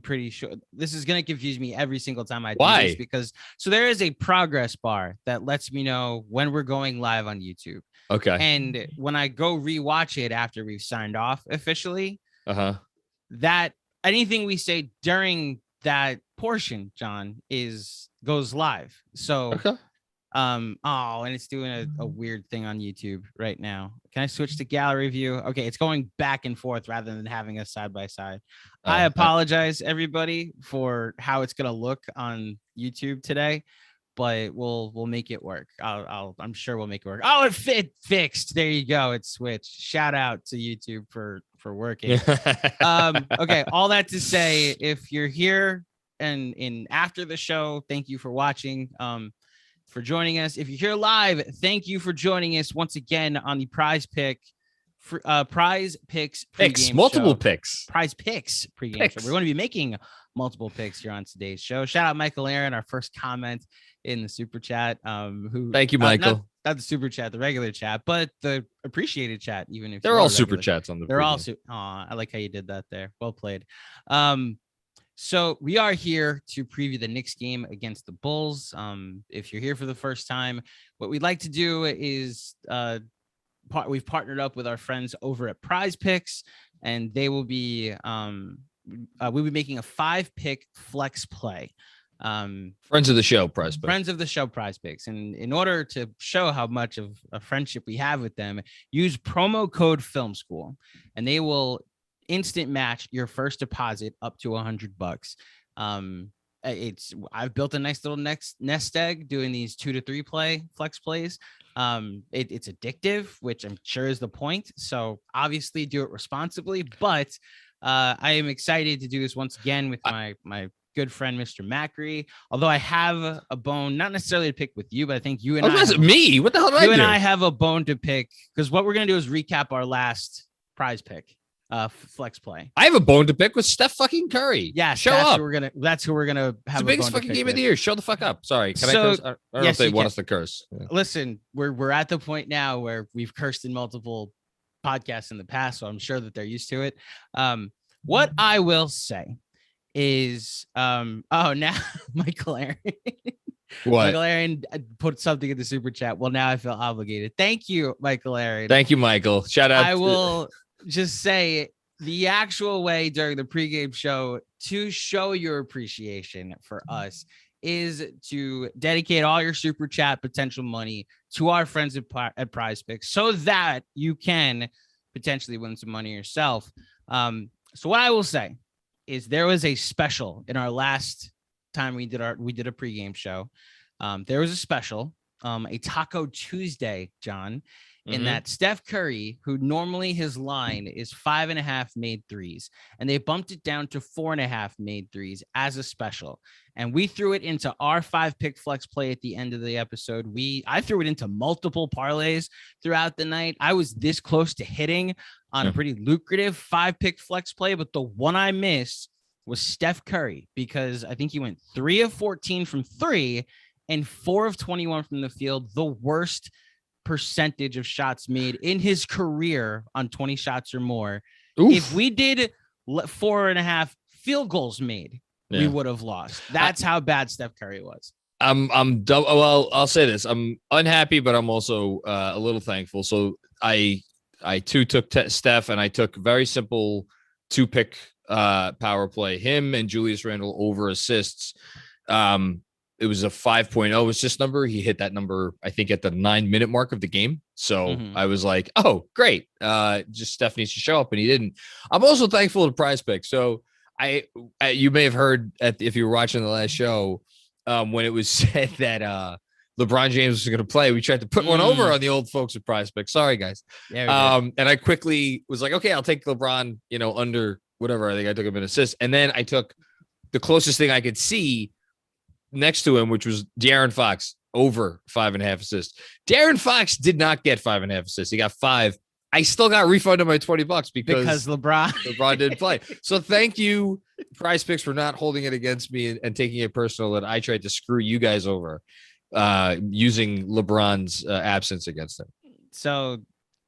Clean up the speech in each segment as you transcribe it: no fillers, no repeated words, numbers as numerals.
pretty sure this is going to confuse me every single time I do Why? this because so there is a progress bar that lets me know when we're going live on YouTube. Okay. And when I go rewatch it after we've signed off officially, that anything we say during that portion, John, goes live. So and it's doing a weird thing on YouTube right now. Can I switch to gallery view? Okay, it's going back and forth rather than having us side by side. I apologize, everybody, for how it's gonna look on YouTube today, but we'll make it work. I'm sure we'll make it work. Oh, it fixed. There you go. It switched. Shout out to YouTube for working. Okay, all that to say, if you're here and in after the show, thank you for watching. For joining us. If you're here live, thank you for joining us once again on the PRIZEPICKS pregame multiple show. picks. PRIZEPICKS pregame show. We're going to be making multiple picks here on today's show. Shout out Michael Aaron, our first comment in the super chat. Thank you, Michael. Not the super chat, the regular chat, but the appreciated chat. Even if they're all super chats on the. They're all. I like how you did that there. Well played. So we are here to preview the Knicks game against the Bulls. If you're here for the first time, what we'd like to do is we've partnered up with our friends over at PrizePicks, and they will be we'll be making a 5-pick flex play. Friends of the show, PrizePicks. Friends of the show, PrizePicks. And in order to show how much of a friendship we have with them, use promo code Film School, and they will instant match your first deposit up to $100. I've built a nice little nest egg doing these 2 to 3 play flex plays. It's addictive, which I'm sure is the point. So obviously do it responsibly, but I am excited to do this once again with my good friend, Mr. Macri. Although I have a bone, not necessarily to pick with you, but I think you and me. What the hell did I do? You and I have a bone to pick because what we're going to do is recap our last prize pick. Flex play. I have a bone to pick with Steph fucking Curry. Yeah, show up. That's who we're gonna have. It's the biggest fucking game of the year. Show the fuck up. Sorry, can I curse? I don't know if they want us to curse. Yeah. Listen, we're at the point now where we've cursed in multiple podcasts in the past, so I'm sure that they're used to it. What I will say is, now Michael Aaron. What? Michael Aaron put something in the super chat. Well, now I feel obligated. Thank you, Michael Aaron. Thank you, Michael. Shout out. I will just say the actual way during the pregame show to show your appreciation for us is to dedicate all your super chat potential money to our friends at PrizePicks so that you can potentially win some money yourself. So what I will say is there was a special in our last time we did a pregame show. There was a special, a Taco Tuesday, John, in that Steph Curry, who normally his line is 5.5 made threes, and they bumped it down to 4.5 made threes as a special. And we threw it into our 5-pick flex play at the end of the episode. I threw it into multiple parlays throughout the night. I was this close to hitting on a pretty lucrative 5-pick flex play, but the one I missed was Steph Curry because I think he went 3 of 14 from 3 and 4 of 21 from the field, the worst percentage of shots made in his career on 20 shots or more. Oof. If we did 4.5 field goals made, we would have lost. That's how bad Steph Curry was. Well, I'll say this. I'm unhappy, but I'm also a little thankful. So I too took Steph, and I took very simple 2-pick power play, him and Julius Randle over assists. It was a 5.0 assist number. He hit that number, I think, at the 9-minute mark of the game. So I was like, oh, great. Just Steph needs to show up, and he didn't. I'm also thankful to PrizePicks. So you may have heard if you were watching the last show, when it was said that LeBron James was going to play, we tried to put one over on the old folks at PrizePicks. Sorry, guys. Yeah, and I quickly was like, okay, I'll take LeBron, under whatever. I think I took him in assists. And then I took the closest thing I could see next to him, which was De'Aaron Fox over 5.5 assists. De'Aaron Fox did not get 5.5 assists. He got 5. I still got refunded my $20 because LeBron didn't play. So thank you, PrizePicks, for not holding it against me and taking it personal that I tried to screw you guys over using LeBron's absence against him. So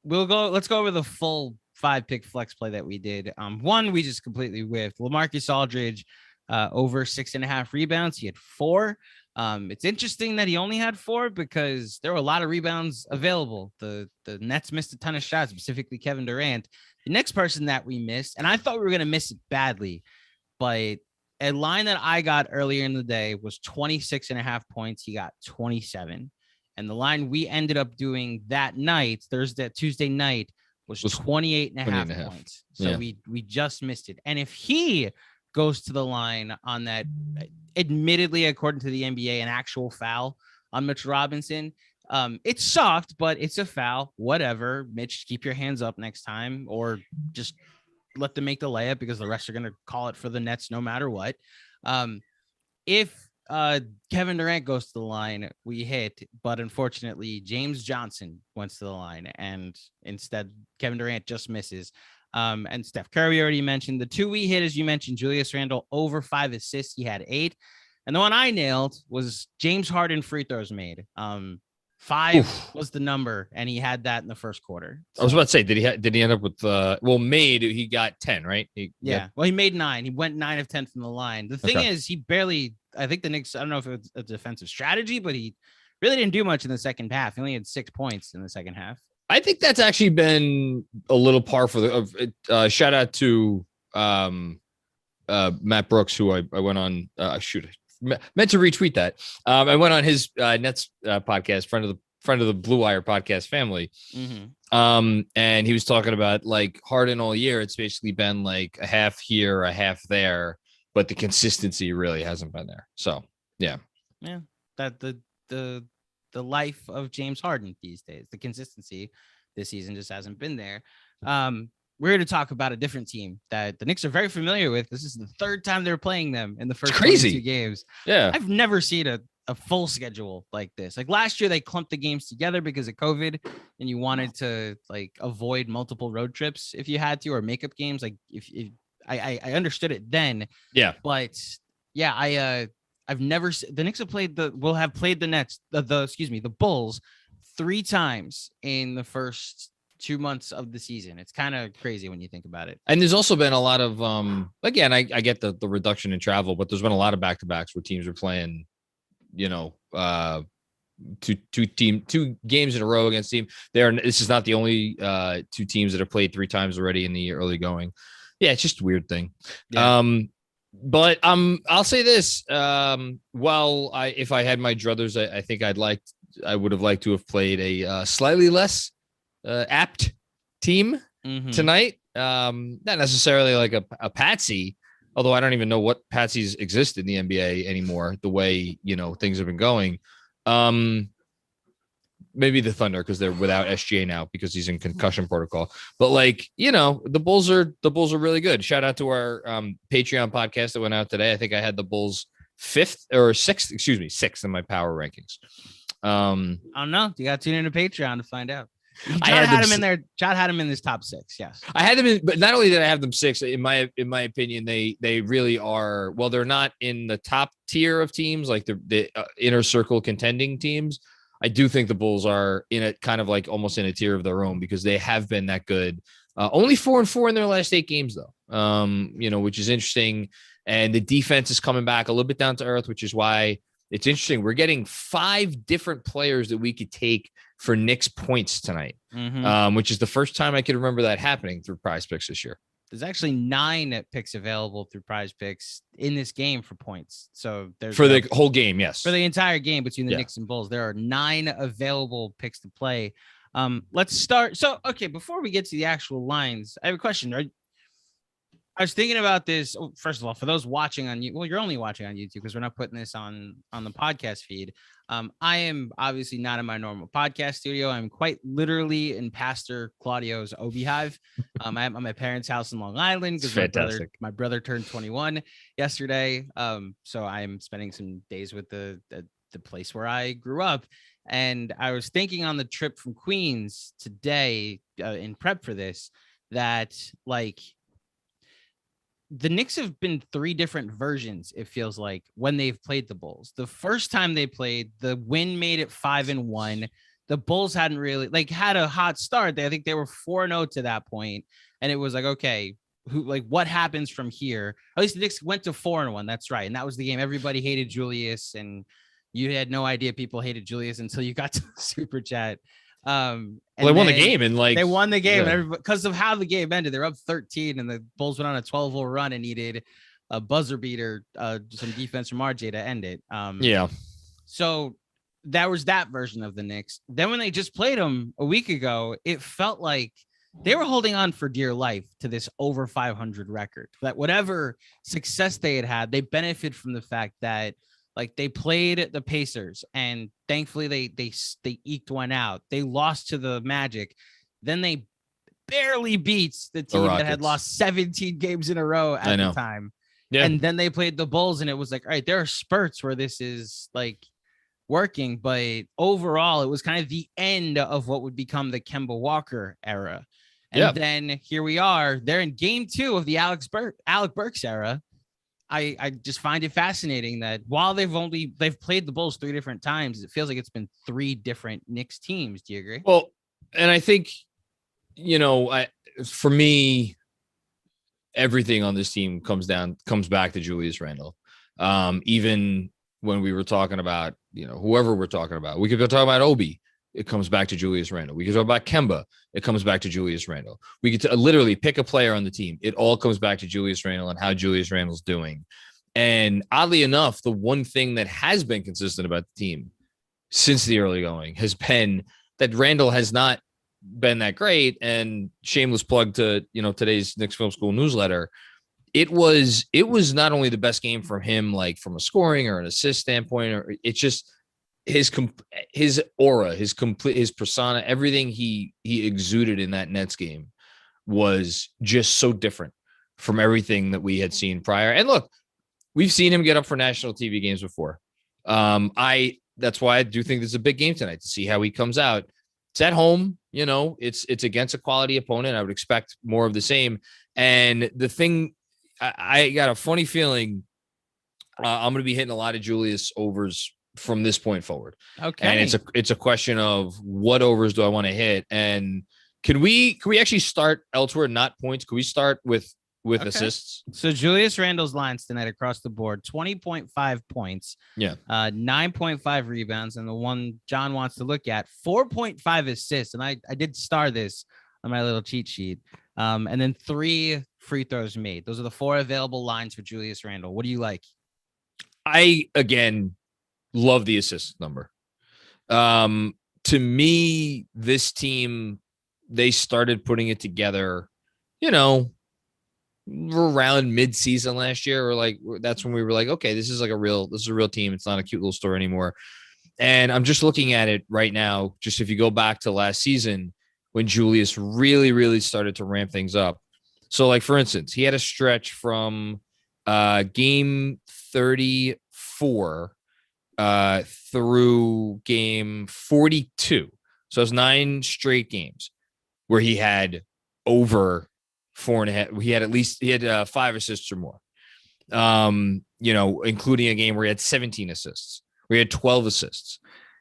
let's go over the full 5-pick flex play that we did. One we just completely whiffed. LaMarcus Aldridge over 6.5 rebounds. He had 4. It's interesting that he only had 4 because there were a lot of rebounds available. The Nets missed a ton of shots, specifically Kevin Durant. The next person that we missed, and I thought we were going to miss it badly, but a line that I got earlier in the day was 26.5 points. He got 27. And the line we ended up doing that night, Tuesday night, was 28.5 points. So we just missed it. And if he goes to the line on that, admittedly, according to the NBA, an actual foul on Mitch Robinson, it's soft, but it's a foul. Whatever. Mitch, keep your hands up next time, or just let them make the layup because the rest are going to call it for the Nets no matter what. If Kevin Durant goes to the line, we hit, but unfortunately James Johnson went to the line, and instead Kevin Durant just misses. And Steph Curry already mentioned. The 2 we hit, as you mentioned, Julius Randle over 5 assists. He had 8. And the one I nailed was James Harden free throws made. 5 was the number, and he had that in the first quarter. So, I was about to say, did he end up with made? He got 10, right? Well, he made 9. He went 9 of 10 from the line. The thing is, he barely. I think the Knicks. I don't know if it was a defensive strategy, but he really didn't do much in the second half. He only had 6 points in the second half. I think that's actually been a little par for the. Shout out to Matt Brooks, who I went on. Meant to retweet that. I went on his Nets podcast, friend of the Blue Wire podcast family. Mm-hmm. And he was talking about like Harden all year. It's basically been like a half here, a half there, but the consistency really hasn't been there. So yeah. That the life of James Harden these days, the consistency this season just hasn't been there. We're here to talk about a different team that the Knicks are very familiar with. This is the 3rd time they're playing them in the first 22 games. Yeah. I've never seen a full schedule like this. Like last year, they clumped the games together because of COVID, and you wanted to like avoid multiple road trips if you had to, or makeup games. Like if I understood it then. Yeah. But yeah, I've never the Knicks have played the Nets, the Bulls 3 times in the first 2 months of the season. It's kind of crazy when you think about it. And there's also been a lot of again, I get the reduction in travel, but there's been a lot of back-to-backs where teams are playing, 2 games in a row against team. This is not the only 2 teams that have played 3 times already in the early going. Yeah, it's just a weird thing. Yeah. But I'll say this. If I had my druthers, I think I would have liked to have played a slightly less apt team tonight. Not necessarily like a patsy, although I don't even know what patsies exist in the NBA anymore, the way, things have been going. Maybe the Thunder, because they're without SGA now because he's in concussion protocol. But the Bulls are really good. Shout out to our Patreon podcast that went out today. I think I had the Bulls 6th in my power rankings. I don't know. You got to tune into Patreon to find out. John had him in there. John had him in his top 6. Yes, I had them in, but not only did I have them 6. In my opinion, they really are. Well, they're not in the top tier of teams, like the inner circle contending teams. I do think the Bulls are in a kind of like almost in a tier of their own because they have been that good. Only 4-4 in their last 8 games, though. Which is interesting. And the defense is coming back a little bit down to earth, which is why it's interesting. We're getting 5 different players that we could take for Knicks points tonight, which is the first time I could remember that happening through PrizePicks this year. There's actually 9 picks available through PrizePicks in this game for points. So there's the whole game. Yes. For the entire game between the Knicks and Bulls, there are 9 available picks to play. Let's start. So, okay, before we get to the actual lines, I have a question. Right? I was thinking about this. First of all, for those watching on you, well, you're only watching on YouTube because we're not putting this on the podcast feed. I am obviously not in my normal podcast studio. I'm quite literally in Pastor Claudio's Obi Hive. I'm at my parents' house in Long Island because my brother turned 21 yesterday. So I'm spending some days with the place where I grew up. And I was thinking on the trip from Queens today in prep for this, that like the Knicks have been 3 different versions, it feels like, when they've played the Bulls. The first time they played, the win made it 5-1. The Bulls hadn't really had a hot start. I think they were 4-0 to that point. and it was like, okay, what happens from here? At least the Knicks went to 4-1. That's right. And that was the game. Everybody hated Julius, and you had no idea people hated Julius until you got to the super chat. Well, they won the game, and they won the game, and because of how the game ended, they're up 13, and the Bulls went on a 12-0 run and needed a buzzer beater, some defense from RJ to end it. So that was that version of the Knicks. Then when they just played them a week ago, it felt like they were holding on for dear life to this over 500 record. That whatever success they had, they benefited from the fact that like they played the Pacers, and thankfully they eked one out. They lost to the Magic, then they barely beats the team that had lost 17 games in a row at the time. Yeah. And then they played the Bulls, and it was like, all right, there are spurts where this is like working, but overall it was kind of the end of what would become the Kemba Walker era. And then here we are. They're in game 2 of the Alec Burks era. I just find it fascinating that while they've played the Bulls 3 different times, it feels like it's been 3 different Knicks teams. Do you agree? Well, and I think, for me, everything on this team comes back to Julius Randle. Even when we were talking about, whoever we're talking about, we could go talk about Obi. It comes back to Julius Randle. We could talk about Kemba. It comes back to Julius Randle. We could literally pick a player on the team. It all comes back to Julius Randle and how Julius Randle's doing. And oddly enough, the one thing that has been consistent about the team since the early going has been that Randle has not been that great. And shameless plug to, today's Knicks Film School newsletter. It was not only the best game from him, like from a scoring or an assist standpoint, or it's just his aura, his persona, everything he exuded in that Nets game was just so different from everything that we had seen prior. And look, we've seen him get up for national TV games before. That's why I do think this is a big game tonight to see how he comes out. It's at home, it's against a quality opponent. I would expect more of the same. And the thing, I got a funny feeling I'm going to be hitting a lot of Julius overs from this point forward. Okay. And it's a question of what overs do I want to hit? And can we actually start elsewhere, not points? Can we start with assists? So Julius Randle's lines tonight across the board, 20.5 points. Yeah. 9.5 rebounds. And the one John wants to look at, 4.5 assists. And I did star this on my little cheat sheet. And then 3 free throws made. Those are the 4 available lines for Julius Randle. What do you like? I, again, love the assist number. To me, this team, they started putting it together, around mid-season last year, or like that's when we were like, okay, this is a real team. It's not a cute little story anymore. And I'm just looking at it right now. Just if you go back to last season when Julius really, really started to ramp things up. So, like for instance, he had a stretch from game 34 through game 42. So it was 9 straight games where he had over 4.5. He had 5 assists or more. Including a game where he had 17 assists, where he had 12 assists.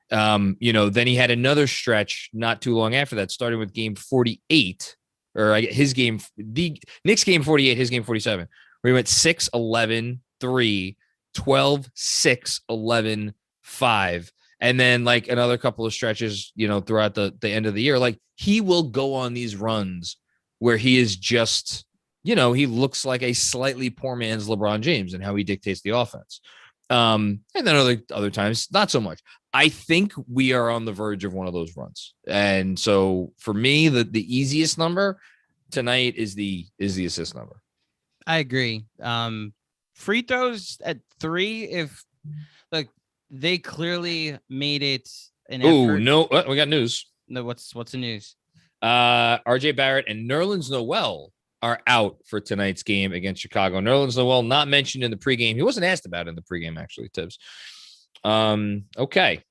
Then he had another stretch not too long after that, starting with game 48, or the Knicks game 48, his game 47, where he went 6, 11, 3, 12, 6, 11, 5. And then like another couple of stretches, throughout the end of the year, like he will go on these runs where he is just, he looks like a slightly poor man's LeBron James and how he dictates the offense. And then other times, not so much. I think we are on the verge of one of those runs. And so for me, the easiest number tonight is the assist number. I agree. Free throws at 3, if like they clearly made it an effort. Oh, no, we got news. No, what's the news? RJ Barrett and Nerlens Noel are out for tonight's game against Chicago. Nerlens Noel not mentioned in the pregame. He wasn't asked about it in the pregame, actually, Tibbs. Okay.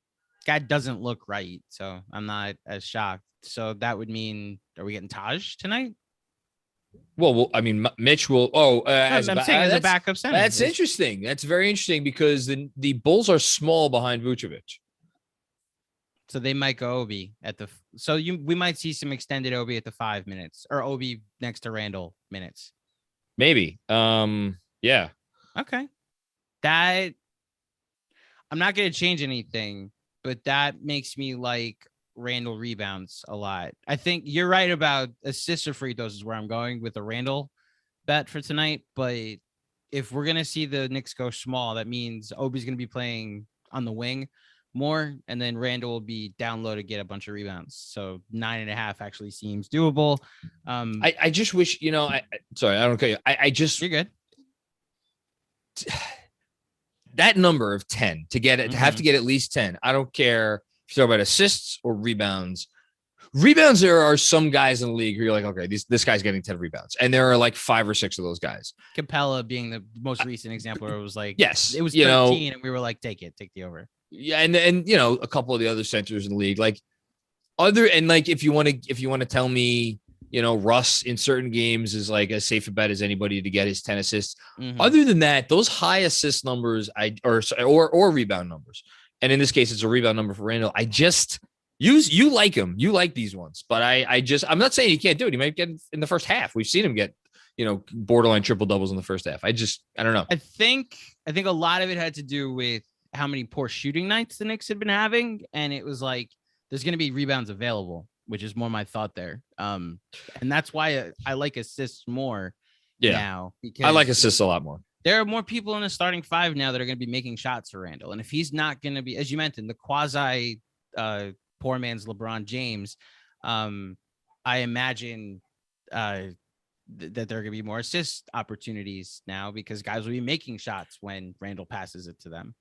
Guy doesn't look right, so I'm not as shocked. So that would mean, are we getting Taj tonight? Well, I mean, Mitch will. As a backup center. That's interesting. That's very interesting because the Bulls are small behind Vucevic. So they might go Obi at the. So we might see some extended Obi at the 5 minutes or Obi next to Randle minutes. Maybe. Yeah. Okay. That I'm not going to change anything, but that makes me like Randle rebounds a lot. I think you're right about assists or free throws is where I'm going with the Randle bet for tonight. But if we're going to see the Knicks go small, that means Obi's going to be playing on the wing more, and then Randle will be down low to get a bunch of rebounds. So 9.5 actually seems doable. I just wish, sorry, I don't care. You're good. That number of 10 to get it, to have to get at least 10. I don't care if you're talking about assists or rebounds. Rebounds, there are some guys in the league who you're like, okay, this guy's getting 10 rebounds. And there are like 5 or 6 of those guys. Capella being the most recent example where it was like, yes, it was 13 and we were like, take the over. Yeah. And a couple of the other centers in the league, if you want to tell me, Russ in certain games is like as safe a bet as anybody to get his 10 assists. Other than that, those high assist numbers, or rebound numbers, and in this case, it's a rebound number for Randle. You like him, you like these ones, but I'm not saying he can't do it. He might get in the first half. We've seen him get, borderline triple doubles in the first half. I don't know. I think a lot of it had to do with how many poor shooting nights the Knicks had been having, and it was like there's going to be rebounds available, which is more my thought there. And that's why I like assists more now. Because I like assists a lot more. There are more people in the starting 5 now that are going to be making shots for Randle. And if he's not going to be, as you mentioned, the quasi poor man's LeBron James, I imagine that there are going to be more assist opportunities now because guys will be making shots when Randle passes it to them.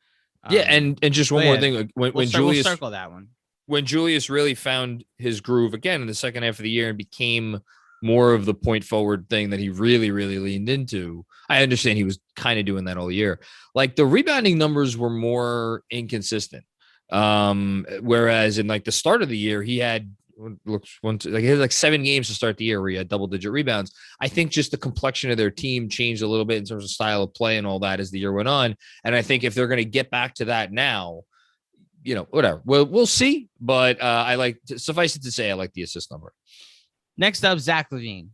And just one more thing. When Julius circle that one. When Julius really found his groove again in the second half of the year and became more of the point forward thing that he really, really leaned into, I understand he was kind of doing that all year. Like the rebounding numbers were more inconsistent. Whereas in like the start of the year, he had 7 games to start the year where he had double-digit rebounds. I think just the complexion of their team changed a little bit in terms of style of play and all that as the year went on. And I think if they're going to get back to that now, whatever. We'll see. But suffice it to say, I like the assist number. Next up, Zach LaVine.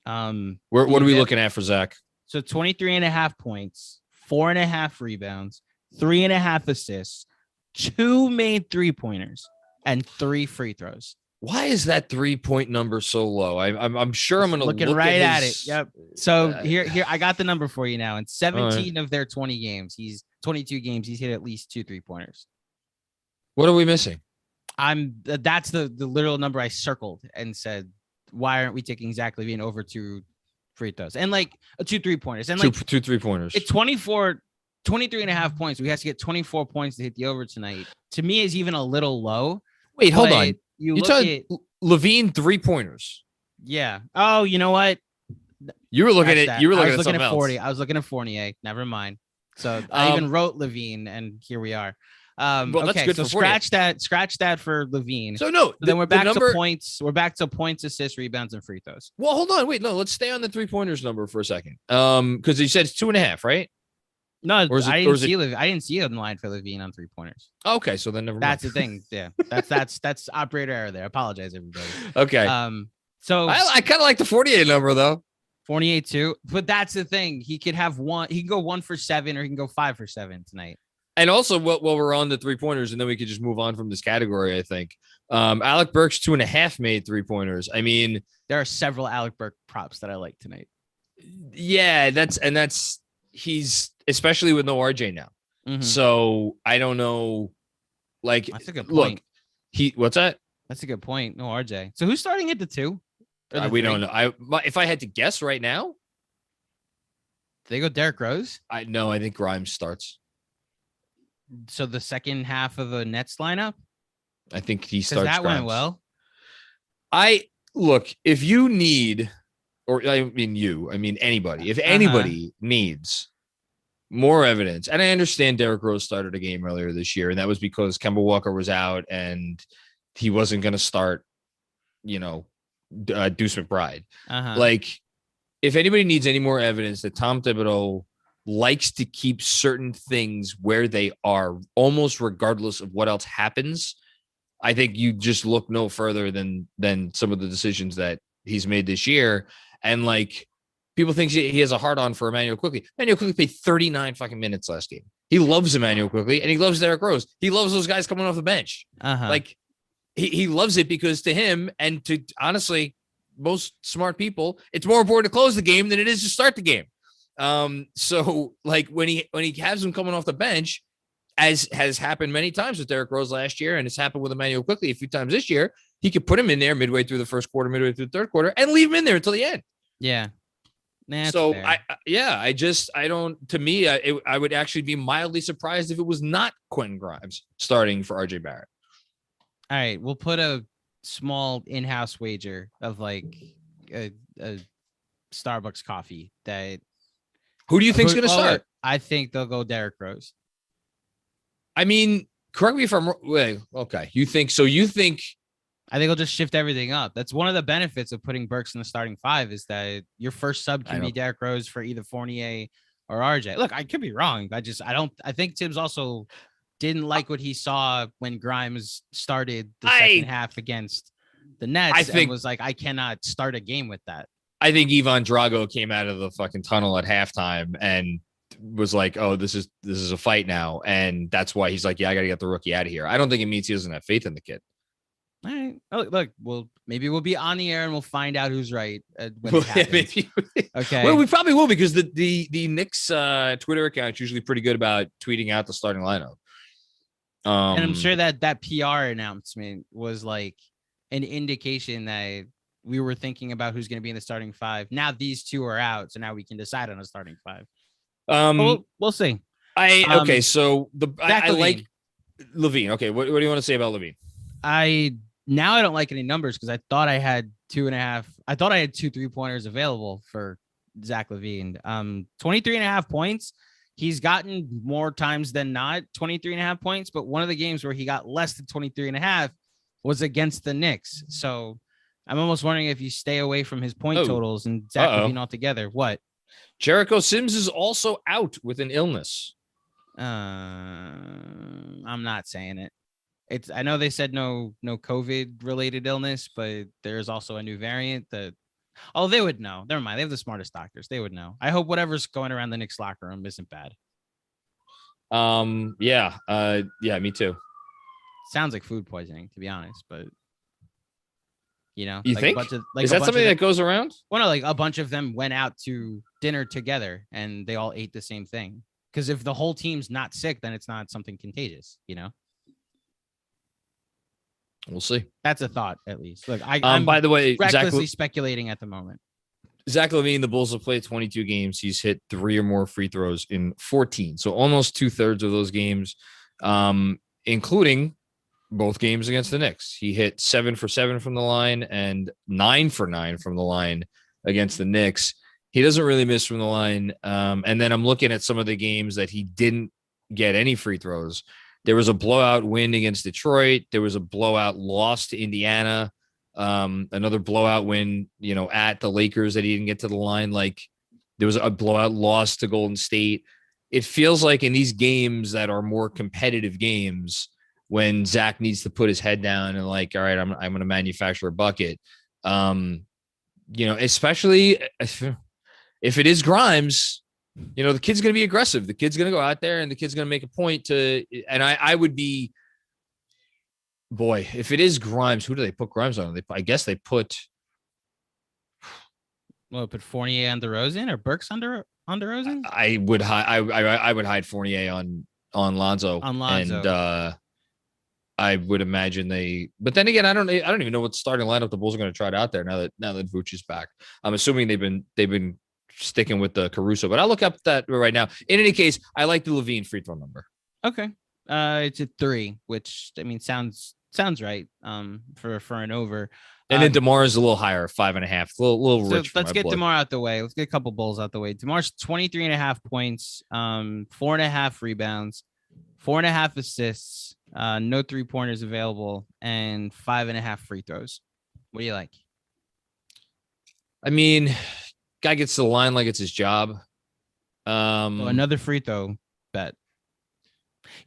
What are we looking at for Zach? So 23.5 points, 4.5 rebounds, 3.5 assists, 2 made 3-pointers, and 3 free throws. Why is that 3-point number so low? I'm sure I'm going to look right at it. Yep. So here I got the number for you now. In 17 of their 22 games, he's hit at least 2 3-pointers. What are we missing? That's the literal number I circled and said, why aren't we taking Zach LaVine over 2 free throws and like 2 3-pointers and like 2 3-pointers? It's 23.5 points. We have to get 24 points to hit the over tonight. To me, is even a little low. Wait, hold on. You're talking LaVine 3-pointers. Yeah. Oh, you know what? You were looking at I was looking at 40. I was looking at Fournier. Never mind. So I even wrote LaVine, and here we are. Okay, so scratch that for LaVine. So no, then we're back to points. We're back to points, assists, rebounds, and free throws. Well, hold on. Wait, no, let's stay on the 3-pointers number for a second. Because you said it's 2.5, right? No, I didn't see it in line for LaVine on 3-pointers. Okay, so then never mind. That's the thing. Yeah, that's operator error there. I apologize, everybody. Okay. So I kind of like the 48 number though. 48 too, but that's the thing. He could have one. He can go 1 for 7, or he can go 5 for 7 tonight. And also, while we're on the 3-pointers, and then we could just move on from this category, I think. Alec Burks 2.5 made 3-pointers. I mean, there are several Alec Burks props that I like tonight. Yeah, he's especially with no RJ now. Mm-hmm. So I don't know. Like, that's a good point. Look, what's that? That's a good point. No RJ. So who's starting at the 2? We don't know. If I had to guess right now, they go Derrick Rose. I think Grimes starts. So the second half of the Nets lineup, I think he starts. That Grimes. went well. If you need, anybody, if anybody needs more evidence, and I understand Derrick Rose started a game earlier this year, and that was because Kemba Walker was out and he wasn't going to start, Deuce McBride. Like, if anybody needs any more evidence that Tom Thibodeau likes to keep certain things where they are, almost regardless of what else happens, I think you just look no further than some of the decisions that he's made this year. And like people think he has a hard on for Emmanuel Quickly. Emmanuel Quickly played 39 fucking minutes last game. He loves Emmanuel Quickly and he loves Derrick Rose. He loves those guys coming off the bench. Like he loves it because to him and to honestly most smart people, it's more important to close the game than it is to start the game. So like when he has him coming off the bench, as has happened many times with Derrick Rose last year, and it's happened with Emmanuel Quickly a few times this year, he could put him in there midway through the first quarter, midway through the third quarter, and leave him in there until the end. Yeah. So fair. I would actually be mildly surprised if it was not Quentin Grimes starting for RJ Barrett. All right, we'll put a small in-house wager of like a Starbucks coffee that. Who do you think's going to start? I think they'll go Derrick Rose. I mean, correct me if I'm wrong. Okay. You think so? You think I think he'll just shift everything up. That's one of the benefits of putting Burks in the starting five is that your first sub can be Derrick Rose for either Fournier or RJ. Look, I could be wrong. I think Tibbs also didn't like what he saw when Grimes started the second half against the Nets and was like, I cannot start a game with that. I think Ivan Drago came out of the fucking tunnel at halftime and was like, oh, this is a fight now. And that's why he's like, yeah, I got to get the rookie out of here. I don't think it means he doesn't have faith in the kid. All right. Oh, look, maybe we'll be on the air and we'll find out who's right when it happens. Okay. Well, we probably will because the Knicks Twitter account is usually pretty good about tweeting out the starting lineup. And I'm sure that PR announcement was like an indication that we were thinking about who's going to be in the starting five. Now these two are out, so now we can decide on a starting five. We'll see. So I like LaVine. Okay, what do you want to say about LaVine? I don't like any numbers because I thought I had 2.5. I thought I had 2 3-pointers available for Zach LaVine. 23.5 points. He's gotten more times than not 23.5 points, but one of the games where he got less than 23.5 was against the Knicks. So I'm almost wondering if you stay away from his point totals and Zach LaVine altogether. What? Jericho Sims is also out with an illness. I'm not saying it. I know they said no COVID related illness, but there's also a new variant that. Oh, they would know. Never mind. They have the smartest doctors. They would know. I hope whatever's going around the Knicks locker room isn't bad. Yeah, me too. Sounds like food poisoning, to be honest, but you like think? Is that something that goes around? Well, no, like a bunch of them went out to dinner together and they all ate the same thing. Because if the whole team's not sick, then it's not something contagious, We'll see. That's a thought, at least. Look, I'm by the way, recklessly speculating at the moment. Zach LaVine, the Bulls have played 22 games. He's hit 3 or more free throws in 14. So almost 2/3 of those games, including both games against the Knicks. He hit 7 for 7 from the line and 9 for 9 from the line against the Knicks. He doesn't really miss from the line. And then I'm looking at some of the games that he didn't get any free throws. There was a blowout win against Detroit. There was a blowout loss to Indiana. Another blowout win, at the Lakers that he didn't get to the line. Like there was a blowout loss to Golden State. It feels like in these games that are more competitive games, when Zach needs to put his head down and like, all right, I'm going to manufacture a bucket. Especially if it is Grimes, the kid's going to be aggressive. The kid's going to go out there and the kid's going to make a point to, and I would be, boy, if it is Grimes, who do they put Grimes on? I guess they put. Well, put Fournier on DeRozan or Burks on DeRozan? I would hide Fournier on Lonzo. And I would imagine but then again, I don't even know what starting lineup the Bulls are going to try out there now that Vooch is back. I'm assuming they've been sticking with the Caruso, but I'll look up that right now. In any case, I like the LaVine free throw number. Okay. It's a 3, which sounds right. For an over. And then DeMar is a little higher, 5.5, a little rich. Let's get DeMar out the way. Let's get a couple Bulls out the way. DeMar's 23.5 points, 4.5 rebounds, 4.5 assists, no 3-pointers available, and 5.5 free throws. What do you like? I mean, guy gets to the line like it's his job. Another free throw bet.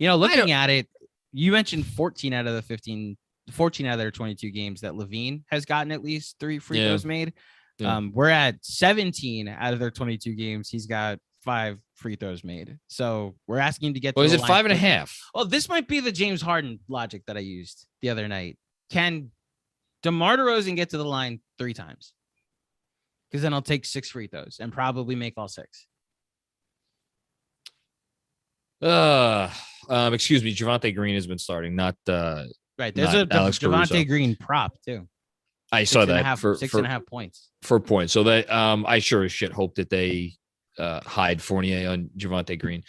Looking at it, you mentioned 14 out of the 15 14 out of their 22 games that Levine has gotten at least 3 free throws made. Yeah. We're at 17 out of their 22 games. He's got 5 free throws made. So we're asking him to get. Well, to is it 5.5? Oh, this might be the James Harden logic that I used the other night. Can DeMar DeRozan get to the line 3 times? Because then I'll take 6 free throws and probably make all 6. Excuse me. Javonte Green has been starting, not right. There's not a Javonte Green prop too. I saw that for 6.5 points. For points. So that I sure as shit hope that they hide Fournier on Javonte Green.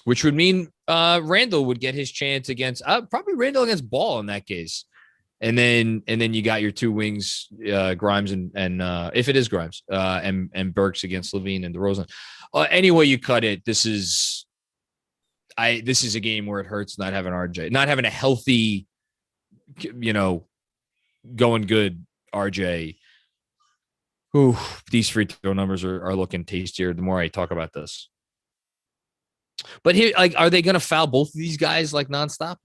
Which would mean Randle would get his chance against probably Randle against Ball in that case. And then you got your 2 wings, Grimes and if it is Grimes, and Burks against Levine and DeRozan. Any way you cut it, this is a game where it hurts not having RJ, not having a healthy, going good RJ. Ooh, these free throw numbers are looking tastier the more I talk about this. But here, are they going to foul both of these guys nonstop?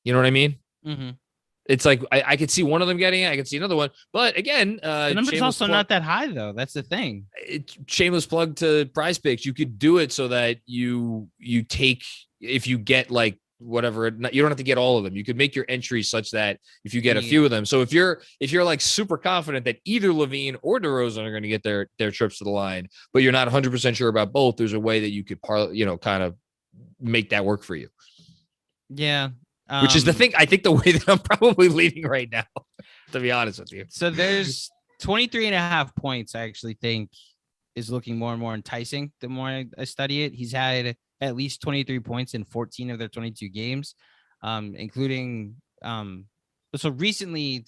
You know what I mean? Mm-hmm. It's I could see one of them getting it. I could see another one. But again, the number's also not that high, though. That's the thing. Shameless plug to PrizePicks. You could do it so that you take, if you get whatever, you don't have to get all of them. You could make your entry such that if you get a few of them. So if you're super confident that either Levine or DeRozan are going to get their trips to the line, but you're not 100% sure about both, there's a way that you could kind of make that work for you. Yeah. Which is the thing, I think the way that I'm probably leading right now, to be honest with you. So there's 23.5 points, I actually think is looking more and more enticing the more I study it. He's had at least 23 points in 14 of their 22 games, including so recently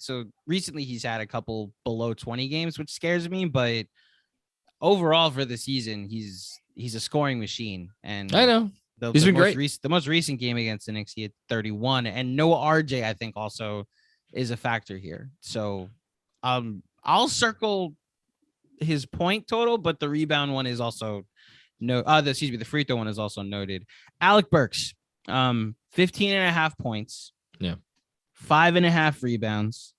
he's had a couple below 20 games, which scares me, but overall for the season, he's a scoring machine. And I know. He's been great. The most recent game against the Knicks, he had 31, and no RJ, I think, also is a factor here. So, I'll circle his point total, but the rebound one is also the free throw one is also noted. Alec Burks, 15.5 points. Yeah. 5.5 rebounds,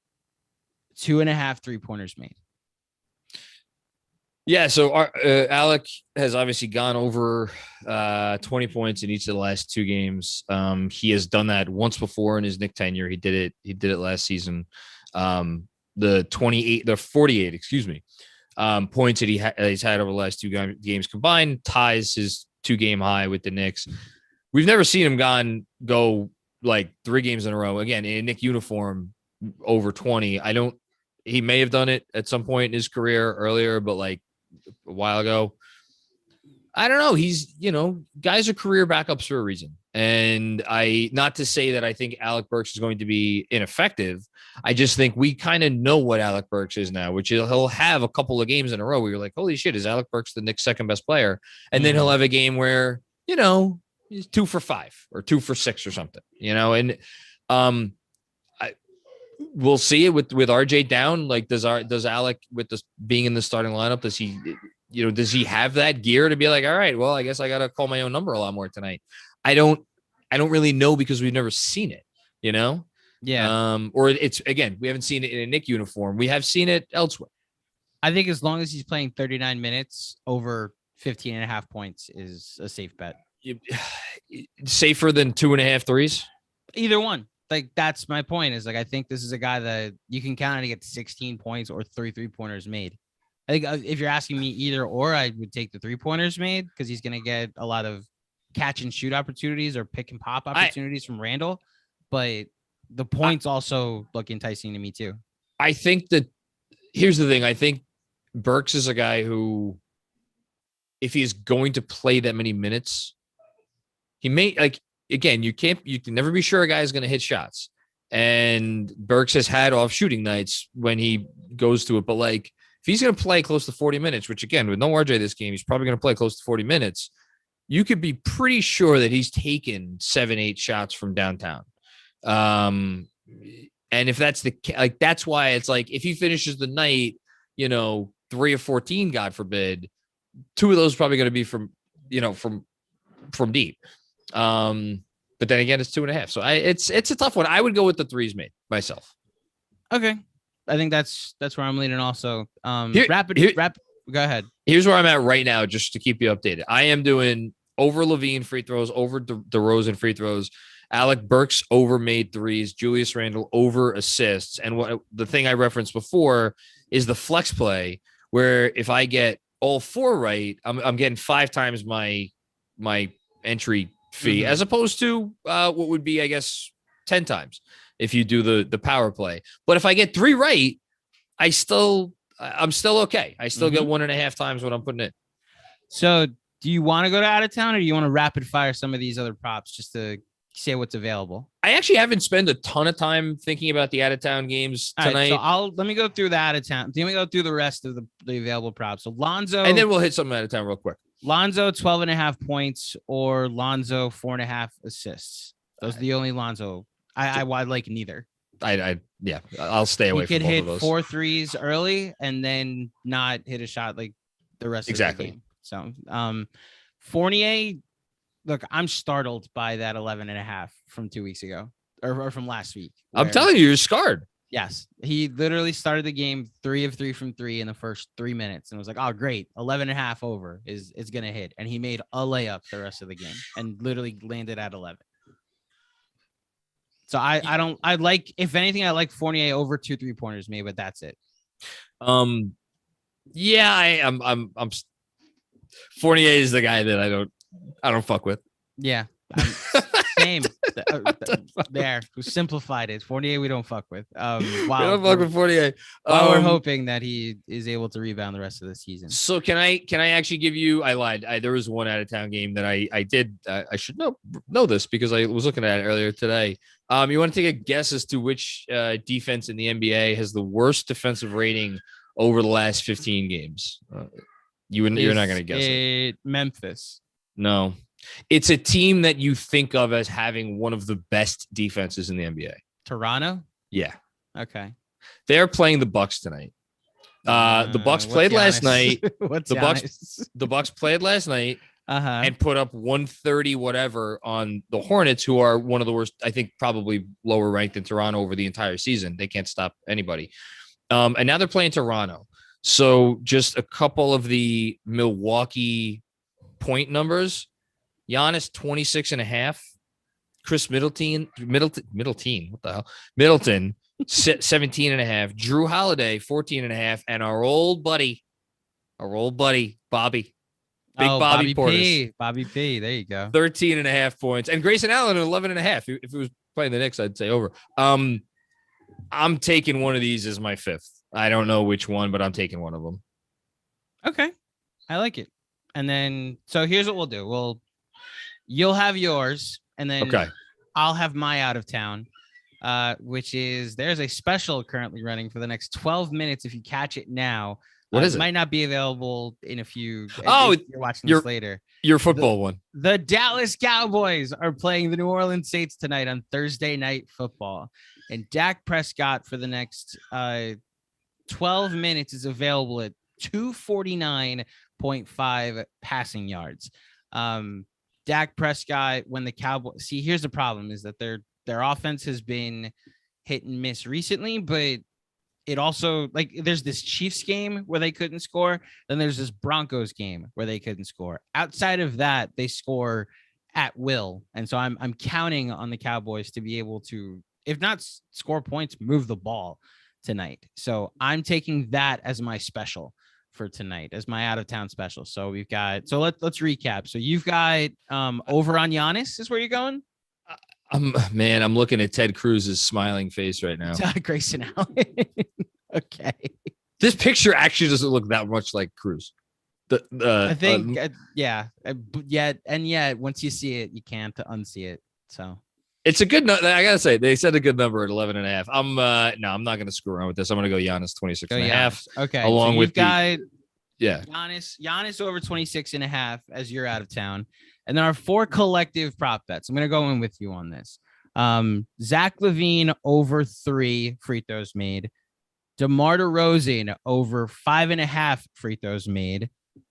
2.5 3-pointers made. Yeah, so Alec has obviously gone over 20 points in each of the last 2 games. He has done that once before in his Knicks tenure. He did it last season. The 48, points that he's had over the last 2 games combined ties his 2-game high with the Knicks. We've never seen him go 3 games in a row again in a Knicks uniform over 20. He may have done it at some point in his career earlier, but a while ago. I don't know. He's, guys are career backups for a reason. And not to say that I think Alec Burks is going to be ineffective. I just think we kind of know what Alec Burks is now, which is he'll have a couple of games in a row where you're like, holy shit, is Alec Burks the Knicks' second best player? And then he'll have a game where, he's 2 for 5 or 2 for 6 or something, and we'll see it with RJ down. Does Alec, with this being in the starting lineup, does he have that gear to be like, all right, well, I guess I got to call my own number a lot more tonight. I don't really know because we've never seen it, Yeah. Or it's, again, we haven't seen it in a Knicks uniform. We have seen it elsewhere. I think as long as he's playing 39 minutes, over 15.5 points is a safe bet. Safer than 2.5 threes? Either one. That's my point, is I think this is a guy that you can count on to get 16 points or 3 3-pointers made. I think if you're asking me either or, I would take the 3-pointers made because he's going to get a lot of catch and shoot opportunities or pick and pop opportunities from Randle. But the points also look enticing to me too. I think that here's the thing. I think Burks is a guy who, if he's going to play that many minutes, he may again, you can never be sure a guy is going to hit shots. And Burks has had off shooting nights when he goes to it. But if he's going to play close to 40 minutes, which again, with no RJ this game, he's probably going to play close to 40 minutes. You could be pretty sure that he's taken 7-8 shots from downtown. And if that's that's why it's if he finishes the night, 3 of 14, God forbid, 2 of those are probably going to be from deep. But then again, it's 2.5. So it's a tough one. I would go with the threes made myself. Okay. I think that's where I'm leaning also. Here- Go ahead. Here's where I'm at right now, just to keep you updated. I am doing over Levine free throws, over DeRozan free throws, Alec Burks over made threes, Julius Randle over assists. And what the thing I referenced before is the flex play, where if I get all 4 right, I'm getting 5 times my entry fee, as opposed to what would be, I guess, 10 times if you do the power play. But if I get 3 right, I'm still okay. I still get 1.5 times what I'm putting in. So do you want to go to out of town, or do you want to rapid fire some of these other props just to say what's available? I actually haven't spent a ton of time thinking about the out of town games tonight. All right, so let me go through the out of town. Let me go through the rest of the available props. So Lonzo, and then we'll hit something out of town real quick. Lonzo 12.5 points or Lonzo 4.5 assists. Those are the only Lonzo. I like neither. I'll stay away from both of those. He could hit 4 threes early and then not hit a shot like the rest of the game. So Fournier, look, I'm startled by that 11.5 from 2 weeks ago or from last week. I'm telling you, you're scarred. Yes. He literally started the game 3 of 3 from 3 in the first 3 minutes and was like, oh, great. 11.5 over is going to hit. And he made a layup the rest of the game and literally landed at 11. So I like, if anything, I like Fournier over 2 3-pointers maybe, but that's it. Yeah, I'm Fournier is the guy that I don't fuck with. Yeah. Same. There, who simplified it. Fournier, we don't fuck with. We don't fuck with Fournier. We're hoping that he is able to rebound the rest of the season. So can I actually give you? I lied. There was one out of town game that I did. I should know this because I was looking at it earlier today. You want to take a guess as to which defense in the NBA has the worst defensive rating over the last 15 games? You're not going to guess it. Memphis. No. It's a team that you think of as having one of the best defenses in the NBA. Toronto? Yeah. Okay. They're playing the Bucks tonight. The Bucks played last night. The Bucks played last night and put up 130 whatever on the Hornets, who are one of the worst, I think probably lower ranked than Toronto over the entire season. They can't stop anybody. And now they're playing Toronto. So just a couple of the Milwaukee point numbers. Giannis 26.5, Chris Middleton, what the hell? Middleton 17.5, Drew Holiday 14.5, and our old buddy, Bobby. Bobby Portis. Bobby P. There you go. 13.5 points. And Grayson Allen at 11.5. If it was playing the Knicks, I'd say over. I'm taking one of these as my 5th. I don't know which one, but I'm taking one of them. Okay. I like it. And then, so here's what we'll do. You'll have yours, and then I'll have my out of town, which is there's a special currently running for the next 12 minutes. If you catch it now, what is it? Might not be available in a few. Oh, you're watching this later. Your football one. The Dallas Cowboys are playing the New Orleans Saints tonight on Thursday Night Football, and Dak Prescott for the next 12 minutes is available at 249.5 passing yards. Dak Prescott, when the Cowboys here's the problem is that their offense has been hit and miss recently, but it also there's this Chiefs game where they couldn't score. Then there's this Broncos game where they couldn't score. Outside of that, they score at will. And so I'm counting on the Cowboys to be able to, if not score points, move the ball tonight. So I'm taking that as my special for tonight, as my out of town special. So we've got, let's recap. So you've got over on Giannis is where you're going. I'm looking at Ted Cruz's smiling face right now. Grayson Allen. Okay. This picture actually doesn't look that much like Cruz. I think, yet once you see it, you can't unsee it. So it's a good number. I gotta say, they said a good number at 11.5. I'm not gonna screw around with this. I'm gonna go Giannis 26.5. Okay. Along with Giannis over 26.5 as you're out of town. And there are 4 collective prop bets. I'm gonna go in with you on this. Zach LaVine over 3 free throws made. DeMar DeRozan over 5.5 free throws made.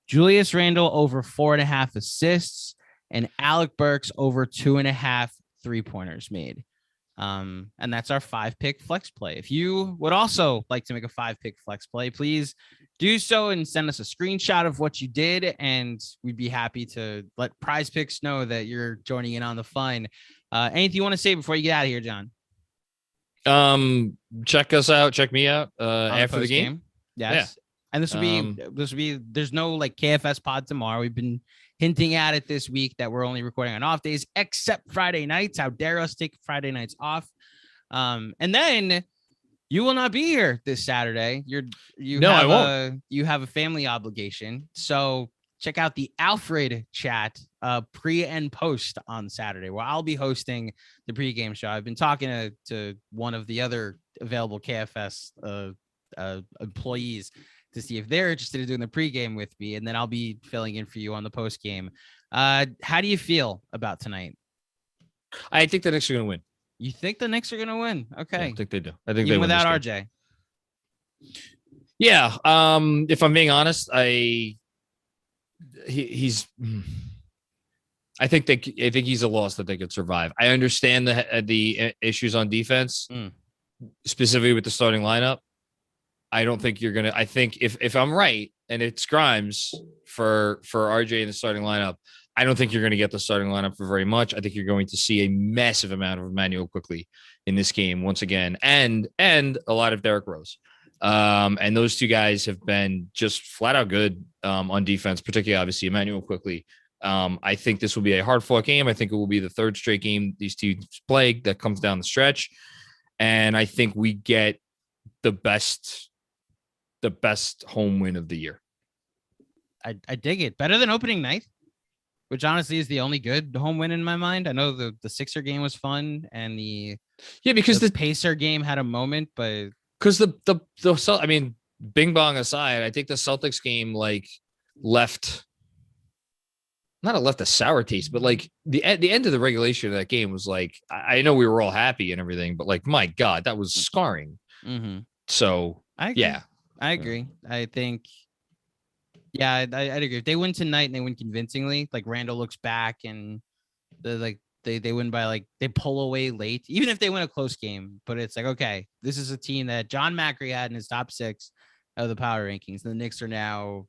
Julius Randle over 4.5 assists. And Alec Burks over 2.5 3-pointers made. And that's our 5-pick flex play. If you would also like to make a 5-pick flex play, please do so and send us a screenshot of what you did, and we'd be happy to let PrizePicks know that you're joining in on the fun. Anything you want to say before you get out of here, John? Check us out. Check me out after the game. Yes. Yeah. And this will be, there's no like KFS pod tomorrow. We've been hinting at it this week that we're only recording on off days, except Friday nights. How dare us take Friday nights off? And then you will not be here this Saturday. You have a family obligation. So check out the Alfred chat pre and post on Saturday, where I'll be hosting the pregame show. I've been talking to one of the other available KFS employees to see if they're interested in doing the pregame with me, and then I'll be filling in for you on the postgame. How do you feel about tonight? I think the Knicks are going to win. You think the Knicks are going to win? Okay. Yeah, I think they do. I think even they without RJ. Yeah. If I'm being honest, I think he's a loss that they could survive. I understand the issues on defense, specifically with the starting lineup. I don't think you're gonna. I think if I'm right and it's Grimes for RJ in the starting lineup, I don't think you're going to get the starting lineup for very much. I think you're going to see a massive amount of Emmanuel quickly in this game once again, and a lot of Derrick Rose. And those two guys have been just flat out good on defense, particularly obviously Emmanuel quickly. I think this will be a hard fought game. I think it will be the third straight game these teams play that comes down the stretch, and I think we get the best home win of the year. I dig it. Better than opening night, which honestly is the only good home win in my mind. I know the Sixer game was fun, and the Pacer game had a moment, but because I mean, bing bong aside, I think the Celtics game left a sour taste, but like the end of the regulation of that game was like, I know we were all happy and everything, but like, my God, that was scarring. Mm-hmm. So I agree. I think, I'd agree. If they win tonight and they win convincingly, like Randle looks back and they win by they pull away late, even if they win a close game, but it's like, okay, this is a team that John Macri had in his top 6 of the power rankings. And the Knicks are now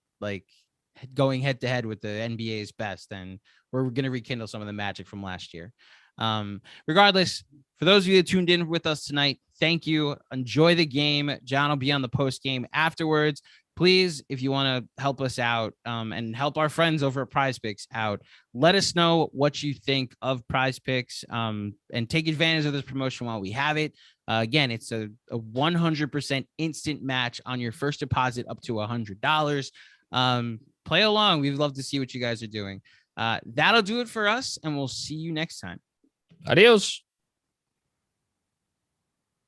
going head to head with the NBA's best, and we're going to rekindle some of the magic from last year. Regardless, for those of you that tuned in with us tonight, thank you. Enjoy the game. John will be on the post game afterwards. Please, if you want to help us out and help our friends over at PrizePicks out, let us know what you think of PrizePicks and take advantage of this promotion while we have it. Again, it's a 100% instant match on your first deposit up to $100. Play along. We'd love to see what you guys are doing. That'll do it for us, and we'll see you next time. Adios.